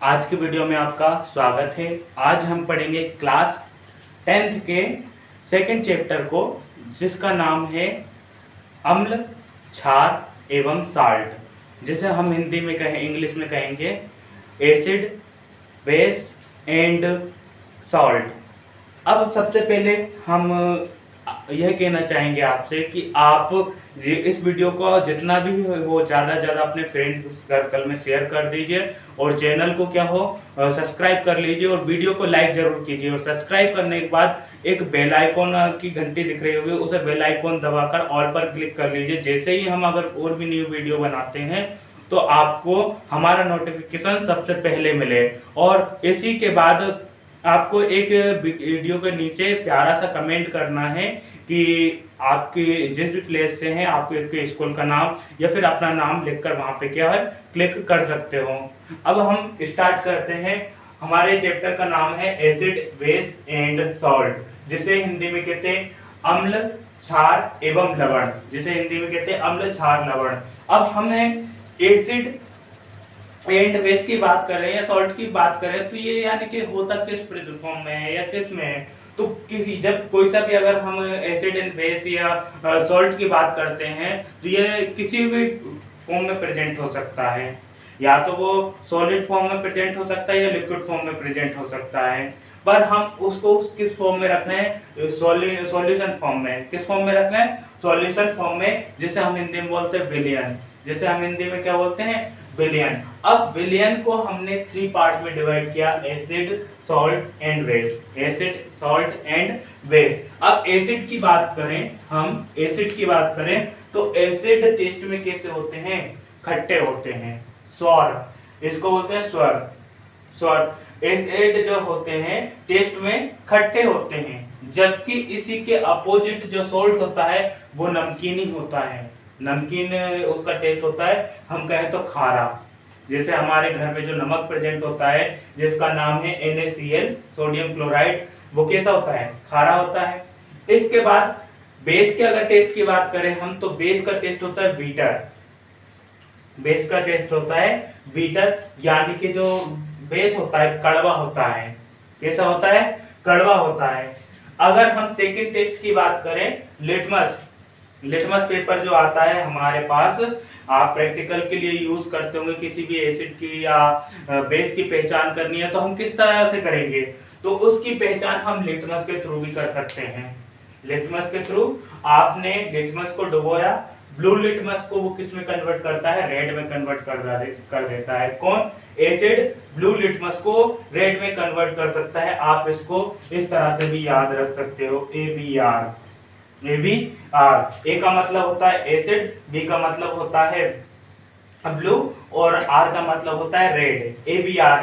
आज के वीडियो में आपका स्वागत है। आज हम पढ़ेंगे क्लास 10th के सेकंड चैप्टर को, जिसका नाम है अम्ल, क्षार एवं साल्ट, जिसे हम हिंदी में इंग्लिश में कहेंगे एसिड, बेस एंड सॉल्ट। अब सबसे पहले हम यह कहना चाहेंगे आपसे कि आप इस वीडियो को जितना भी हो ज़्यादा ज़्यादा अपने फ्रेंड सर्कल में शेयर कर दीजिए और चैनल को सब्सक्राइब कर लीजिए और वीडियो को लाइक जरूर कीजिए। और सब्सक्राइब करने के बाद एक बेल आइकॉन की घंटी दिख रही होगी, उसे बेल आइकॉन दबाकर ऑल पर क्लिक कर लीजिए। जैसे ही हम अगर और भी न्यू वीडियो बनाते हैं तो आपको हमारा नोटिफिकेशन सबसे पहले मिले। और इसी के बाद आपको एक वीडियो के नीचे प्यारा सा कमेंट करना है कि आपके जिस भी प्लेस से हैं आपके स्कूल का नाम या फिर अपना नाम लिखकर वहाँ पे क्लिक कर सकते हो। अब हम स्टार्ट करते हैं। हमारे चैप्टर का नाम है एसिड, बेस एंड सॉल्ट, जिसे हिंदी में कहते हैं अम्ल, क्षार एवं लवण, जिसे हिंदी में कहते हैं अम्ल, क्षार, लवण। अब हमें एसिड एंड बेस की बात कर रहे हैं या सॉल्ट की बात करें तो ये यानी कि होता किस फॉर्म में है या किस में है। तो जब कोई सा भी अगर हम एसिड एंड बेस या सॉल्ट की बात करते हैं तो ये किसी भी फॉर्म में प्रेजेंट हो सकता है। या तो वो सॉलिड फॉर्म में प्रेजेंट हो सकता है या लिक्विड फॉर्म में प्रेजेंट हो सकता है। पर हम उसको किस फॉर्म में रखना है? सॉल्यूशन फॉर्म में। किस फॉर्म में रखना है? सॉल्यूशन फॉर्म में, जिसे हम हिंदी में बोलते हैं विलयन। जिसे हम हिंदी में क्या बोलते हैं? विलयन। अब विलयन को हमने 3 पार्ट में डिवाइड किया, acid, salt and base. Acid, salt and base. अब एसिड की बात करें, हम एसिड की बात करें तो एसिड टेस्ट में कैसे होते हैं? खट्टे होते हैं, स्वर, इसको बोलते हैं स्वर। स्वर एसिड जो होते हैं टेस्ट में खट्टे होते हैं, जबकि इसी के अपोजिट जो सॉल्ट होता है वो नमकीनी होता है। नमकीन उसका टेस्ट होता है, हम कहें तो खारा। जैसे हमारे घर में जो नमक प्रेजेंट होता है जिसका नाम है NaCl, सोडियम क्लोराइड, वो कैसा होता है? खारा होता है। इसके बाद बेस के अगर टेस्ट की बात करें हम तो बेस का टेस्ट होता है बीटर। बेस का टेस्ट होता है बीटर, यानी कि जो बेस होता है कड़वा होता है। कैसा होता है? कड़वा होता है। अगर हम सेकंड टेस्ट की बात करें, लिटमस पेपर जो आता है हमारे पास, आप प्रैक्टिकल के लिए यूज करते होंगे किसी भी एसिड की या बेस की पहचान करनी है तो हम किस तरह से करेंगे? तो उसकी पहचान हम लिटमस के थ्रू भी कर सकते हैं। लिटमस के थ्रू आपने लिटमस को डुबोया, ब्लू लिटमस को वो किस में कन्वर्ट करता है? रेड में कन्वर्ट कर देता है। कौन? एसिड ब्लू लिटमस को रेड में कन्वर्ट कर सकता है। आप इसको इस तरह से भी याद रख सकते हो, ABR। ए का मतलब होता है एसिड, बी का मतलब होता है ब्लू और आर का मतलब होता है रेड। ABR।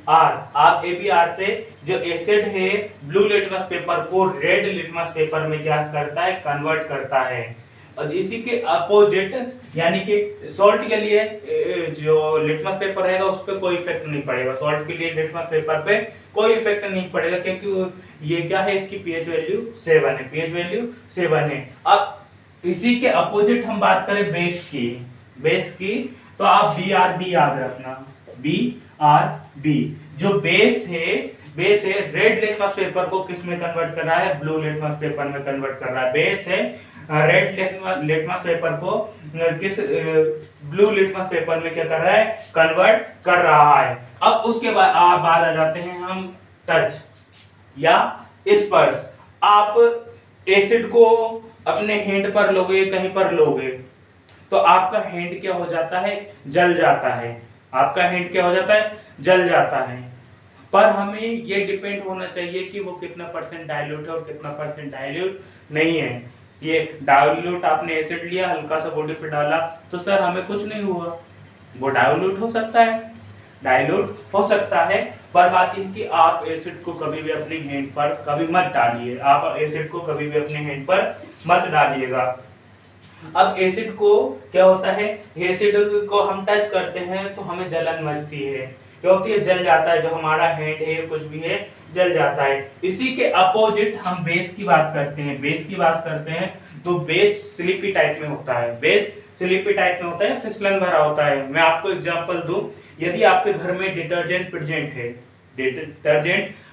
आप ABR से जो एसिड है ब्लू लिटमस पेपर को रेड लिटमस पेपर में क्या करता है? कन्वर्ट करता है। और इसी के अपोजिट यानी कि सॉल्ट के लिए जो लिटमस पेपर रहेगा उस पर कोई इफेक्ट नहीं पड़ेगा। सॉल्ट के लिए लिटमस पेपर पे कोई इफेक्ट नहीं पड़ेगा, क्योंकि ये क्या है? इसकी pH वैल्यू 7 है। pH वैल्यू 7 है। अब इसी के अपोजिट हम बात करें बेस की तो आप BRB याद रखना। BRB जो बेस है रेड लिटमस पेपर को किस में कन्वर्ट कर रहा है? ब्लू लिटमस पेपर में कन्वर्ट कर रहा है। बेस है रेड लिटमस पेपर को किस ब्लू लिटमस पेपर में क्या कर रहा है? कन्वर्ट कर रहा है। अब उसके बाद आ जाते हैं हम टच या स्पर्श। आप एसिड को अपने हैंड पर लोगे, कहीं पर लोगे तो आपका हैंड क्या हो जाता है? जल जाता है। आपका हैंड क्या हो जाता है? जल जाता है। पर हमें ये डिपेंड होना चाहिए कि वो कितना % डाइल्यूट है और कितना % डाइल्यूट नहीं है। ये डाइल्यूट आपने एसिड लिया, हल्का सा बॉडी पे डाला तो सर हमें कुछ नहीं हुआ, वो डाइल्यूट हो सकता है। पर बात यह कि आप एसिड को कभी भी अपने हैंड पर कभी मत डालिए। आप एसिड को कभी भी अपने हैंड पर मत डालिएगा। अब एसिड को क्या होता है? एसिड को हम टच करते हैं तो हमें जलन मचती है। क्या होती है? जल जाता है। जो हमारा हैंड है कुछ भी है जल जाता है। इसी के अपोजिट हम बेस की बात करते हैं। तो बेस स्लिपी टाइप में होता है। बेस स्लिपी टाइप में होता है, फिसलन भरा होता है। मैं आपको एग्जांपल दूं, यदि आपके घर में डिटर्जेंट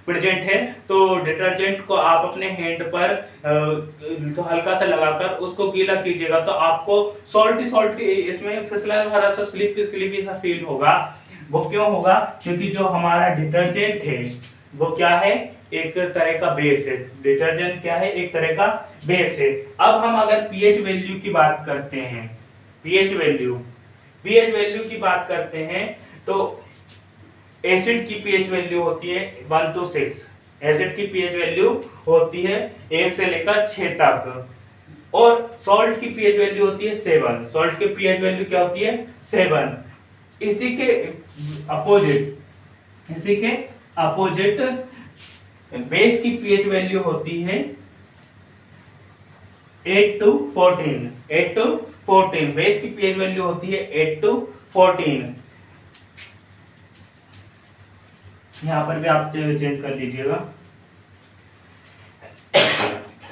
प्रेजेंट है तो डिटर्जेंट को आप अपने हैंड पर तो हल्का सा लगाकर उसको गीला कीजिएगा तो आपको सॉल्टी इसमें फिसलन भरा सा स्लिपी सा फील होगा। वो क्यों होगा? क्योंकि जो हमारा डिटर्जेंट है वो क्या है, एक तरह का बेस है। डिटर्जेंट क्या है? एक तरह का बेस है। अब हम अगर पीएच वैल्यू की बात करते हैं, पीएच वैल्यू की बात करते हैं तो एसिड की पीएच वैल्यू होती है 1 to 6। एसिड की पीएच वैल्यू होती है 1 से लेकर 6 तक, और सॉल्ट की पीएच वैल्यू होती है 7। सॉल्ट की पीएच वैल्यू क्या होती है? 7। इसी के अपोजिट बेस की पीएच वैल्यू होती है 8 to 14। 8 to 14 बेस की पीएच वैल्यू होती है 8 to 14। यहां पर भी आप चेंज कर लीजिएगा।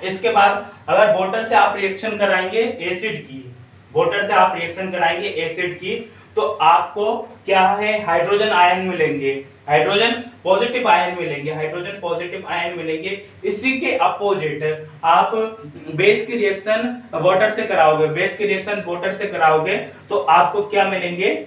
इसके बाद अगर वाटर से आप रिएक्शन कराएंगे एसिड की, तो आपको क्या है, हाइड्रोजन आयन मिलेंगे, हाइड्रोजन पॉजिटिव आयन मिलेंगे। इसी के अपोजिट आप बेस की रिएक्शन वाटर से कराओगे तो आपको क्या मिलेंगे?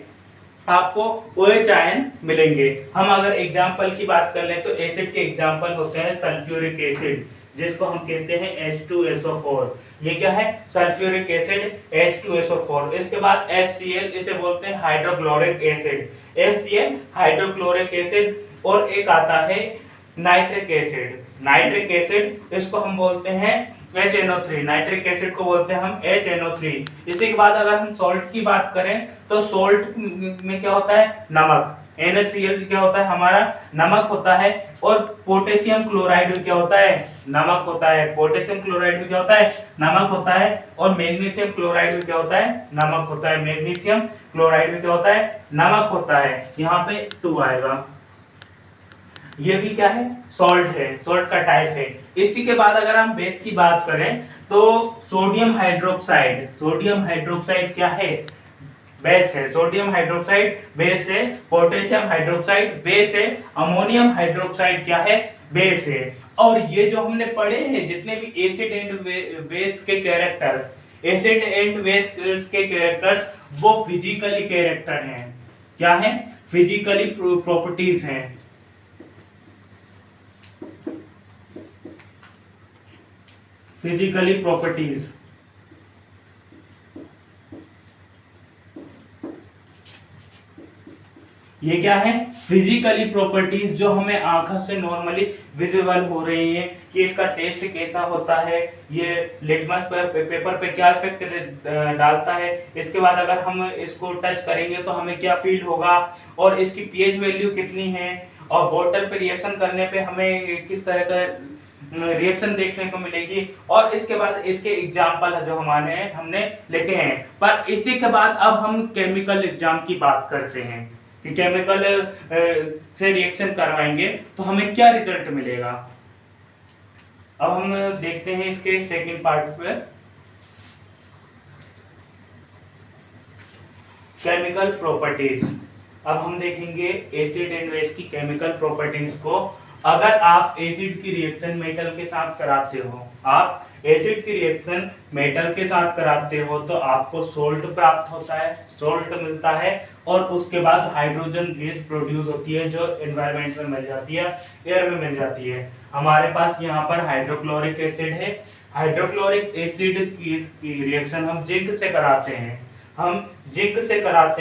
आपको OH आयन मिलेंगे। हम अगर एग्जाम्पल की बात कर लें तो एसिड के एग्जाम्पल होते हैं सल्फ्यूरिक एसिड, जिसको हम कहते हैं H2SO4। ये क्या है? Sulphuric acid H2SO4। इसके बाद HCl, इसे बोलते हैं hydrochloric acid, HCl hydrochloric acid. और एक आता है नाइट्रिक एसिड, इसको हम बोलते हैं HNO3। नाइट्रिक एसिड को बोलते हैं हम HNO3। इसी के बाद अगर हम सॉल्ट की बात करें तो सॉल्ट में क्या होता है? नमक। NaCl क्या होता है? हमारा नमक होता है। और पोटेशियम क्लोराइड भी क्या होता है? नमक होता है। पोटेशियम क्लोराइड भी क्या होता है? नमक होता है। और मैग्नीशियम क्लोराइड भी क्या होता है? नमक होता है। मैग्नीशियम क्लोराइड भी क्या होता है? नमक होता है। यहाँ पे 2 आएगा। ये भी क्या है? सॉल्ट है, सॉल्ट का टाइप है। इसी के बाद अगर हम बेस की बात करें तो सोडियम हाइड्रोक्साइड क्या है? बेस है। सोडियम हाइड्रोक्साइड बेस है। पोटेशियम हाइड्रोक्साइड बेस है। अमोनियम हाइड्रोक्साइड क्या है? बेस है। और ये जो हमने पढ़े हैं जितने भी एसिड एंड बेस के कैरेक्टर्स, वो फिजिकली कैरेक्टर हैं। क्या है? फिजिकली प्रॉपर्टीज हैं। फिजिकली प्रॉपर्टीज, ये क्या है? फिजिकली प्रॉपर्टीज जो हमें आंखों से नॉर्मली विजिबल हो रही हैं कि इसका टेस्ट कैसा होता है, ये लिटमस पेपर पे क्या इफेक्ट डालता है। इसके बाद अगर हम इसको टच करेंगे तो हमें क्या फील होगा, और इसकी पीएच वैल्यू कितनी है, और वाटर पे रिएक्शन करने पे हमें किस तरह का रिएक्शन देखने को मिलेगी। और इसके बाद इसके एग्जाम्पल जो हमने लिखे हैं। पर इसी के बाद अब हम केमिकल एग्जाम की बात करते हैं कि केमिकल से रिएक्शन करवाएंगे तो हमें क्या रिजल्ट मिलेगा। अब हम देखते हैं इसके सेकंड पार्ट पे, केमिकल प्रॉपर्टीज। अब हम देखेंगे एसिड एंड बेस की केमिकल प्रॉपर्टीज को। अगर आप एसिड की रिएक्शन मेटल के साथ कराते हो तो आपको सोल्ट प्राप्त होता है, सोल्ट मिलता है। और उसके बाद हाइड्रोजन गैस प्रोड्यूस होती है जो एनवायरनमेंट में मिल जाती है, एयर में मिल जाती है। हमारे पास यहाँ पर हाइड्रोक्लोरिक एसिड है। हाइड्रोक्लोरिक एसिड की रिएक्शन हम जिंक से कराते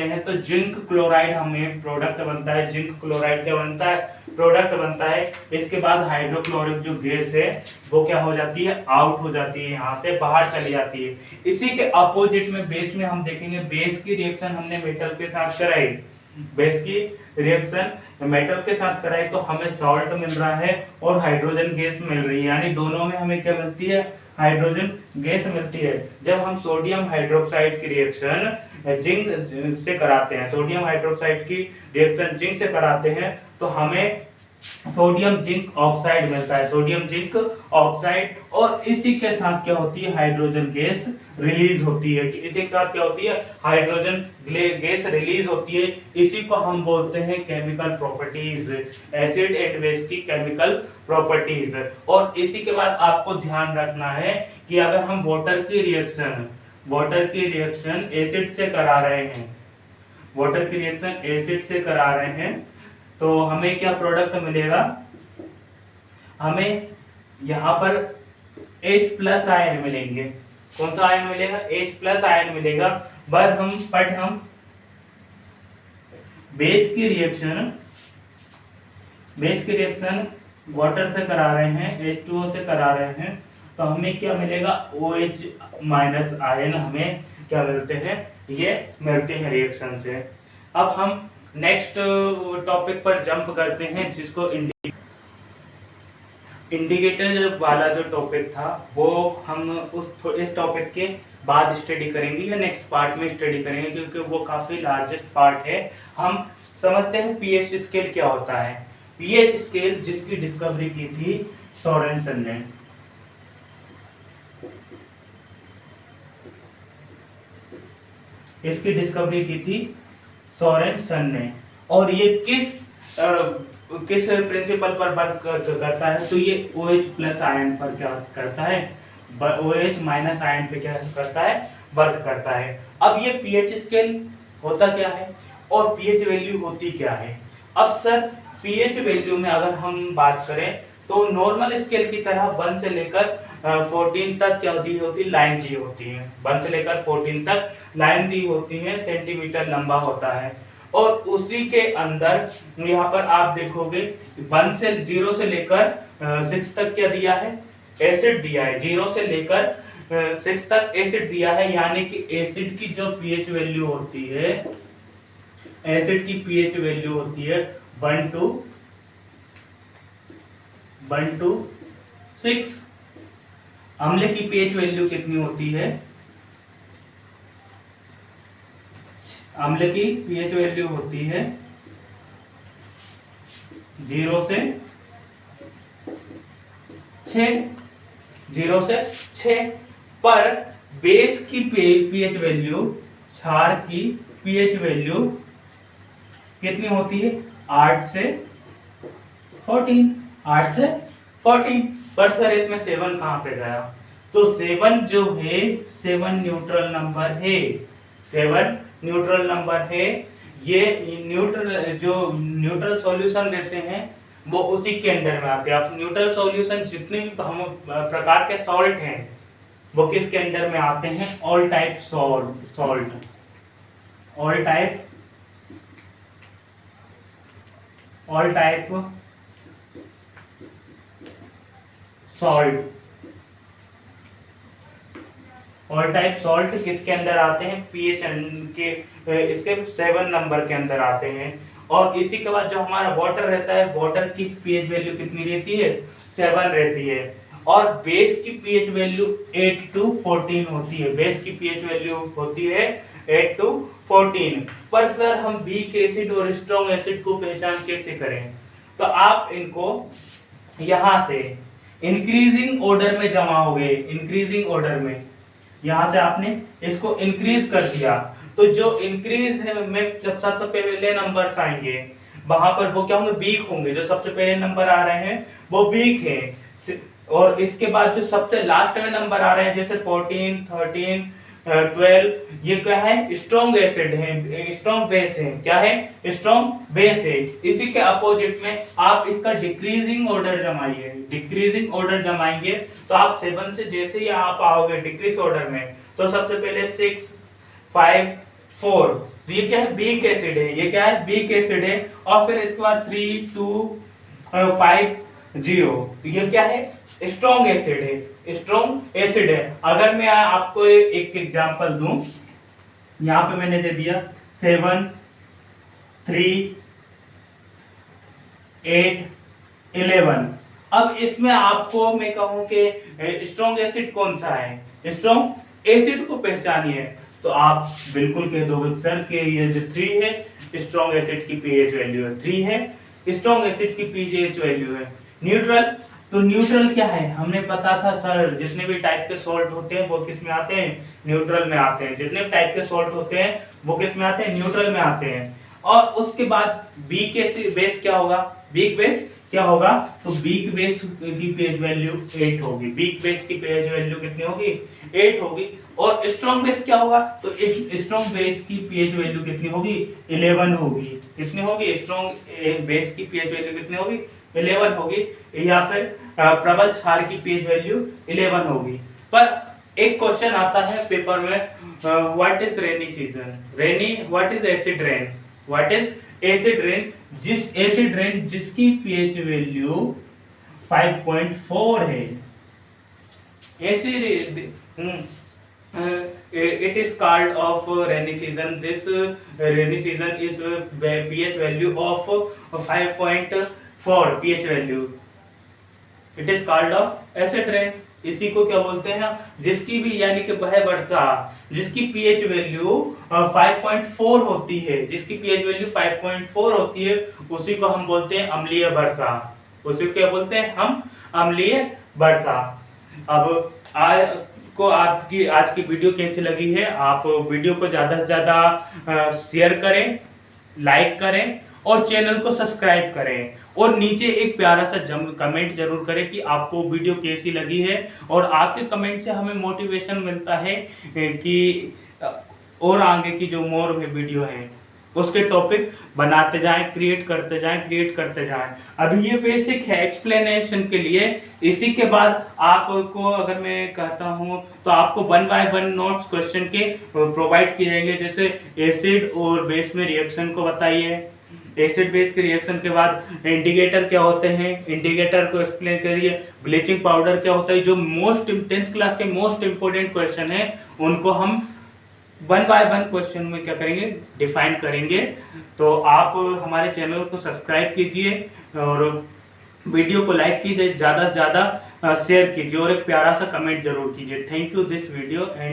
हैं। तो जिंक क्लोराइड हमें प्रोडक्ट बनता है। जिंक क्लोराइड क्या बनता है? प्रोडक्ट बनता है। इसके बाद हाइड्रोक्लोरिक जो गैस है वो क्या हो जाती है? आउट हो जाती है, यहाँ से बाहर चली जाती है। इसी के अपोजिट में बेस में हम देखेंगे, बेस की रिएक्शन हमने मेटल के साथ कराई तो हमें सॉल्ट मिल रहा है और हाइड्रोजन गैस मिल रही है, यानी दोनों में हमें क्या मिलती है? हाइड्रोजन गैस मिलती है। जब हम सोडियम हाइड्रोक्साइड की रिएक्शन जिंक से कराते हैं तो हमें सोडियम जिंक ऑक्साइड मिलता है, सोडियम जिंक ऑक्साइड। और इसी के साथ क्या होती है, हाइड्रोजन गैस रिलीज होती है। इसी के साथ क्या होती है, हाइड्रोजन गैस रिलीज होती है। इसी को हम बोलते हैं chemical properties, acid and base की केमिकल प्रॉपर्टीज। और इसी के बाद आपको ध्यान रखना है कि अगर हम वाटर की रिएक्शन एसिड से करा रहे हैं, वाटर की रिएक्शन एसिड से करा रहे हैं, तो हमें क्या प्रोडक्ट मिलेगा, हमें यहाँ पर H प्लस आयन मिलेंगे। कौन सा आयन मिलेगा, H प्लस आयन मिलेगा। बट हम बेस की रिएक्शन वाटर से करा रहे हैं, H2O से करा रहे हैं, तो हमें क्या मिलेगा, OH माइनस आयन हमें क्या मिलते हैं, ये मिलते हैं रिएक्शन से। अब हम नेक्स्ट टॉपिक पर जंप करते हैं, जिसको इंडिकेटर वाला जो टॉपिक था वो हम इस टॉपिक के बाद स्टडी करेंगे या नेक्स्ट पार्ट में स्टडी करेंगे, क्योंकि वो काफ़ी लार्जेस्ट पार्ट है। हम समझते हैं पीएच स्केल क्या होता है। पीएच स्केल जिसकी डिस्कवरी की थी सोरेनसन ने, इसकी डिस्कवरी की थी सोरेनसन ने। और ये किस प्रिंसिपल पर वर्क करता है, तो ये OH प्लस आयन पर क्या करता है, OH माइनस आयन पे क्या करता है, वर्क करता है। अब ये पीएच स्केल होता क्या है और पीएच वैल्यू होती क्या है। अब सर पीएच वैल्यू में अगर हम बात करें तो नॉर्मल स्केल की तरह 1 से लेकर 14 तक क्या दी होती, लाइन दी होती है। 1 से लेकर 14 तक लाइन दी होती है, सेंटीमीटर लंबा होता है। और उसी के अंदर यहाँ पर आप देखोगे 0 से लेकर 6 तक क्या दिया है, एसिड दिया है। 0 से लेकर 6 तक एसिड दिया है, यानी कि एसिड की जो पीएच वैल्यू होती है, एसिड की पीएच वैल्यू होती है 1 to 6। अम्ल की पीएच वैल्यू कितनी होती है, अम्ल की पीएच वैल्यू होती है 0 से 6 पर बेस की पीएच वैल्यू, क्षार की पीएच वैल्यू कितनी होती है, 8 से 14। पर सर इसमें 7 कहाँ पे गया, तो 7 जो है 7 न्यूट्रल नंबर है, 7 न्यूट्रल नंबर है। ये न्यूट्रल सॉल्यूशन देते हैं वो उसी के अंडर में आते हैं। अब न्यूट्रल सॉल्यूशन जितने भी हम प्रकार के सॉल्ट हैं वो किसके अंडर में आते हैं, all type salt, all type salt, all type salt किसके अंदर आते हैं, पीएच के इसके 7 नंबर के अंदर आते हैं। और इसी के बाद जो हमारा वाटर रहता है, वाटर की पीएच वैल्यू कितनी रहती है, 7 रहती है। और बेस की पीएच वैल्यू 8 to 14 होती है, बेस की पीएच वैल्यू होती है 8 to 14। पर सर हम वीक एसिड और स्ट्रॉन्ग एसिड को पहचान कैसे करें, तो आप इनको यहां से इंक्रीजिंग ऑर्डर में जमाओगे, इंक्रीजिंग ऑर्डर में, यहां से आपने इसको इंक्रीज कर दिया, तो जो इंक्रीज है में जब सबसे पहले नंबर्स आएंगे वहां पर वो क्या होंगे, वीक होंगे। जो सबसे पहले नंबर आ रहे हैं वो वीक है। और इसके बाद जो सबसे लास्ट में नंबर आ रहे हैं जैसे 14, 13, 12, ये क्या है, स्ट्रॉन्ग एसिड है, स्ट्रॉन्ग बेस है। क्या है, स्ट्रॉन्ग बेस है। इसी के अपोजिट में आप इसका डिक्रीजिंग ऑर्डर जमाइए, डिक्रीजिंग ऑर्डर जमाएंगे तो आप 7 से जैसे ही आप आओगे डिक्रीज ऑर्डर में, तो सबसे पहले 6, 5, 4, तो ये क्या है, वीक एसिड है, ये क्या है, वीक एसिड है। और फिर इसके बाद 3, 2, 5, 0, तो ये क्या है, स्ट्रॉन्ग एसिड है, स्ट्रॉन्ग एसिड है। अगर मैं आपको एक एग्जांपल दूं, यहां पे मैंने दे दिया 7, 3, 8, 11। अब इसमें आपको मैं कहूं कि स्ट्रॉन्ग एसिड कौन सा है, स्ट्रॉन्ग एसिड को पहचानिए, तो आप बिल्कुल कह दोगे सर कि ये जो 3 है, स्ट्रॉन्ग एसिड की पीएच वैल्यू है 3 है। स्ट्रॉन्ग एसिड की पीएच वैल्यू है। न्यूट्रल, तो न्यूट्रल क्या है हमने पता था सर, जितने भी टाइप के सॉल्ट होते हैं वो किस में आते हैं, न्यूट्रल में आते हैं। जितने भी टाइप के सॉल्ट होते हैं वो किस में आते हैं, न्यूट्रल में आते हैं। और उसके बाद वीक बेस क्या होगा, वीक बेस क्या होगा, तो वीक बेस की पीएच वैल्यू 8 होगी। वीक बेस की पीएच वैल्यू कितनी होगी, 8 होगी। और स्ट्रॉन्ग बेस क्या होगा, तो स्ट्रॉन्ग बेस की पीएच वैल्यू कितनी होगी, 11 होगी। कितनी होगी, स्ट्रॉन्ग बेस की पीएच वैल्यू कितनी होगी, 11 होगी। या फिर प्रबल क्षार की पीएच वैल्यू 11 होगी। पर एक क्वेश्चन आता है पेपर में, what is rainy season, rainy what is acid rain, what is acid rain, acid rain जिसकी पीएच वैल्यू 5.4 है। Acid it is called of rainy season, this rainy season is pH value of 5.4 pH value, it is called of acid rain। इसी को क्या बोलते हैं, जिसकी भी यानी कि वह वर्षा जिसकी पीएच वैल्यू 5.4 होती है, जिसकी पीएच वैल्यू 5.4 होती है उसी को हम बोलते हैं अम्लीय वर्षा। उसी को क्या बोलते हैं हम, अम्लीय वर्षा। अब आपकी आज की वीडियो कैसी लगी है, आप वीडियो को ज़्यादा से ज़्यादा शेयर करें, लाइक करें और चैनल को सब्सक्राइब करें। और नीचे एक प्यारा सा कमेंट जरूर करें कि आपको वीडियो कैसी लगी है। और आपके कमेंट से हमें मोटिवेशन मिलता है कि और आगे की जो मोर वीडियो है उसके टॉपिक बनाते जाएं, क्रिएट करते जाएं। अभी ये बेसिक है एक्सप्लेनेशन के लिए। इसी के बाद आपको अगर मैं कहता हूं तो आपको 1 बाय 1 नोट्स क्वेश्चन के प्रोवाइड किए जाएंगे। जैसे एसिड और बेस में रिएक्शन को बताइए, एसिड बेस के रिएक्शन के बाद इंडिकेटर क्या होते हैं, इंडिकेटर को एक्सप्लेन करिए, ब्लीचिंग पाउडर क्या होता है। जो 10th क्लास के मोस्ट इंपोर्टेंट क्वेश्चन है उनको हम 1 बाय 1 क्वेश्चन में क्या करेंगे, डिफाइन करेंगे। तो आप हमारे चैनल को सब्सक्राइब कीजिए और वीडियो को लाइक कीजिए, ज़्यादा से ज़्यादा शेयर कीजिए और एक प्यारा सा कमेंट जरूर कीजिए। Thank you this video and